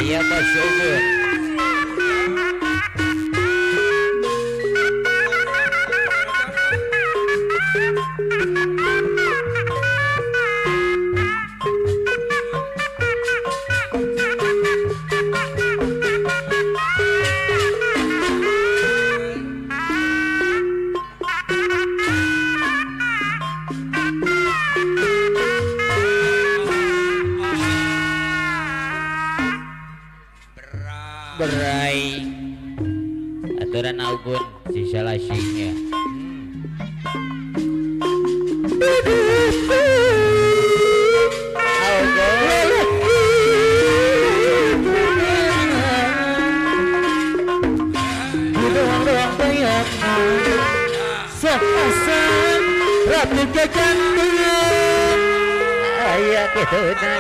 Iya Bos Ugun. Berai aturan Ugun si salasingnya. Sepasan rambut jajan belum Ayah gitu nah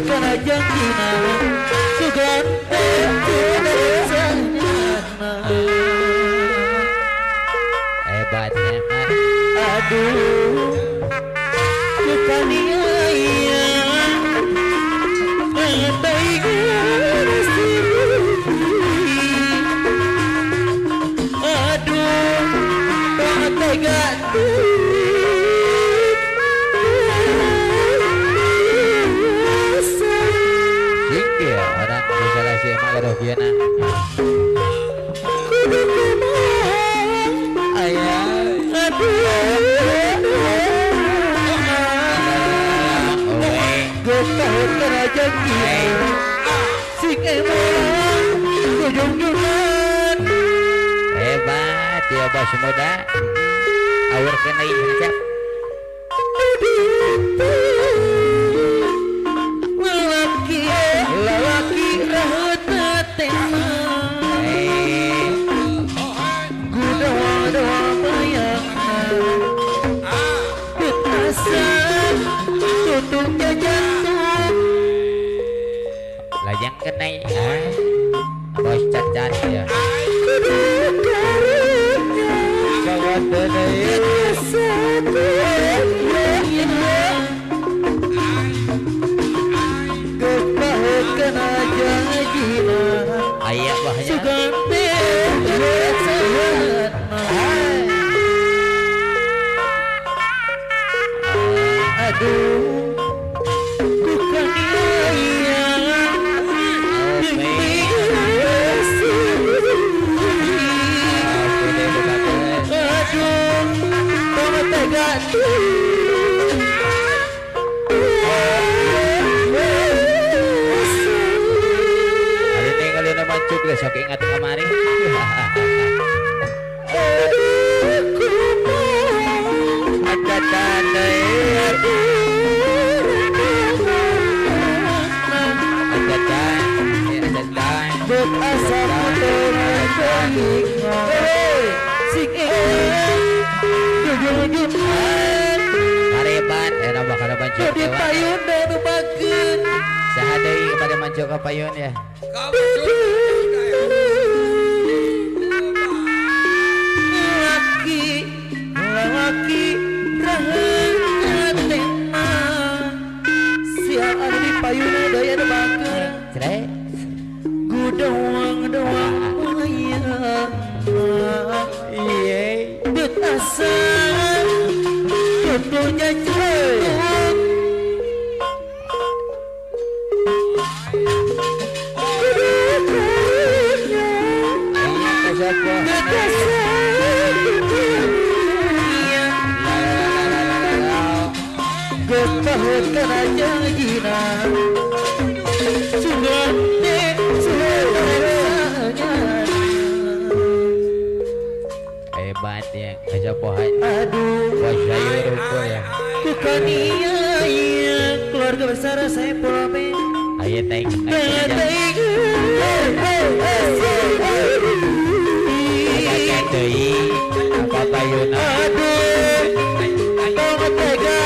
karena janjina sugan hebatnya aduh bukan iya baik aduh banget tega Rogiana ayah getah kena janji sing emang ujung-ujungan hebat ya Bos muda awur kena incap lelaki rahut lajang kenai Bos cacat ya kawan denai kepah kena janjina ayah bahaya sugan aduh bukan iya aduh banget tega hari ini kalian mancuk deh sok ingat kemarin ada tandai bet asa motoran baik sing jujur-jujuran harebat era bakal mancuk jadi payun dan nubakeun sahadeui kepada mancuk ka payun ya lelaki raheun tema siang ada di payun daya nubakeun cerai doang iya bet asa contohnya jelek getah kena janjina sugan hebat ya aja pohan aduh Bos sayur ukur ya bukan iya keluarga besar saya pulame ayah taik ayah deui apa payuna aduh banget tega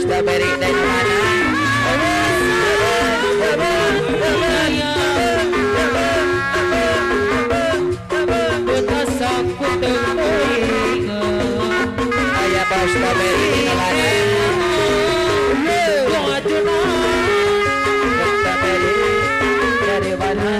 strawberry dari mana? Ayah bos strawberry dari mana? Strawberry dari mana?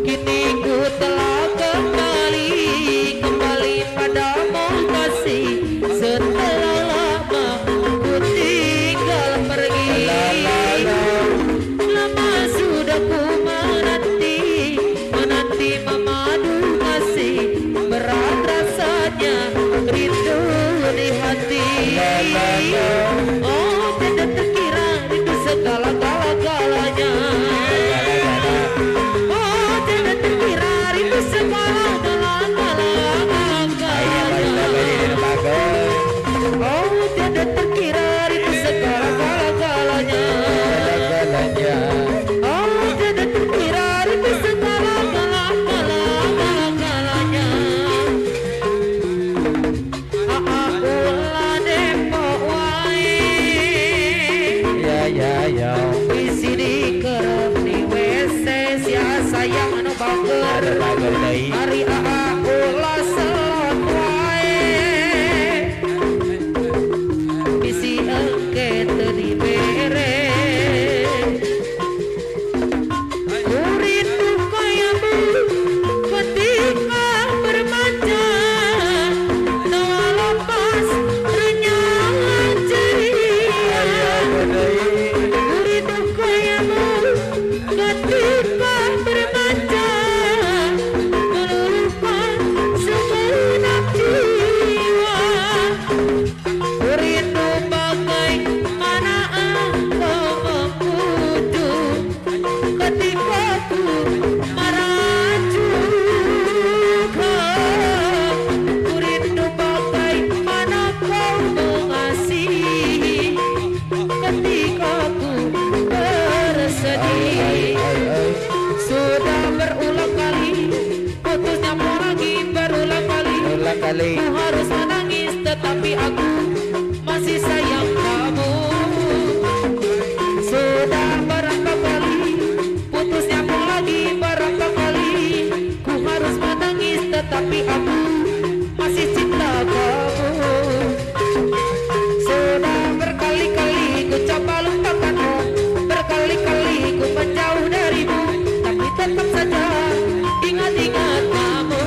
Kini ku telah kembali padamu kasih, setelah lama ku tinggal pergi. Lama sudah ku menanti memadu kasih, berat rasanya rindu di hati. Oh, tidak terkira rindu segala-galanya. Oh, tidak terkira rindu segala-galanya. Oh, tidak terkira rindu segala-galanya. Oh, tidak terkira rindu segala-galanya. Di sini kerep di WC sia sayang anu bager. Hari ulah selot wae. Bisi engke teu dibere. Rindu kayamu ketika bermanja, tawa lepas renyah ceria. Rindu kayamu ketika bermanja, meluluhkan segenap jiwa. Rindu bagaimana engkau membujuk ketika ku merajuk. Rindu bagaimana kau mengasihi ketika ku bersedih. Sudah berulang kali putus nyambung lagi, berulang kali ku harus menangis, tetapi aku masih sayang kamu. Sudah berapa kali putus nyambung lagi, berapa kali ku harus menangis, tetapi aku masih cinta kamu. Sudah berkali-kali ku coba lupakanmu, berkali-kali ku menjauh darimu, tapi tetap saja ingat-ingat kamu.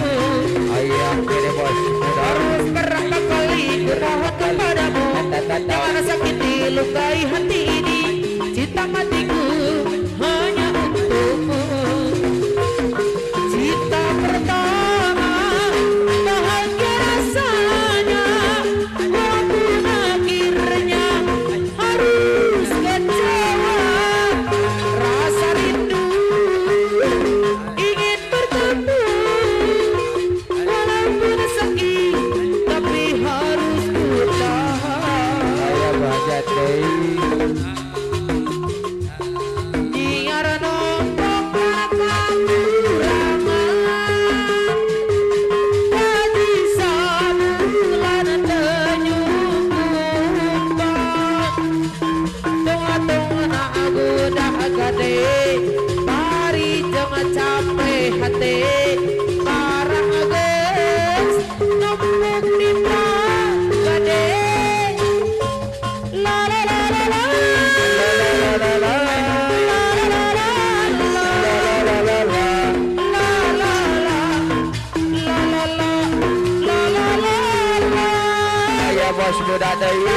Harus berapa kali ku mohon kepadamu, jangan sakiti lukai hati ini, cinta matiku hanya untukmu. Cinta pertama bahagia rasanya, walaupun akhirnya harus kecewa. Rasa rindu budak deui.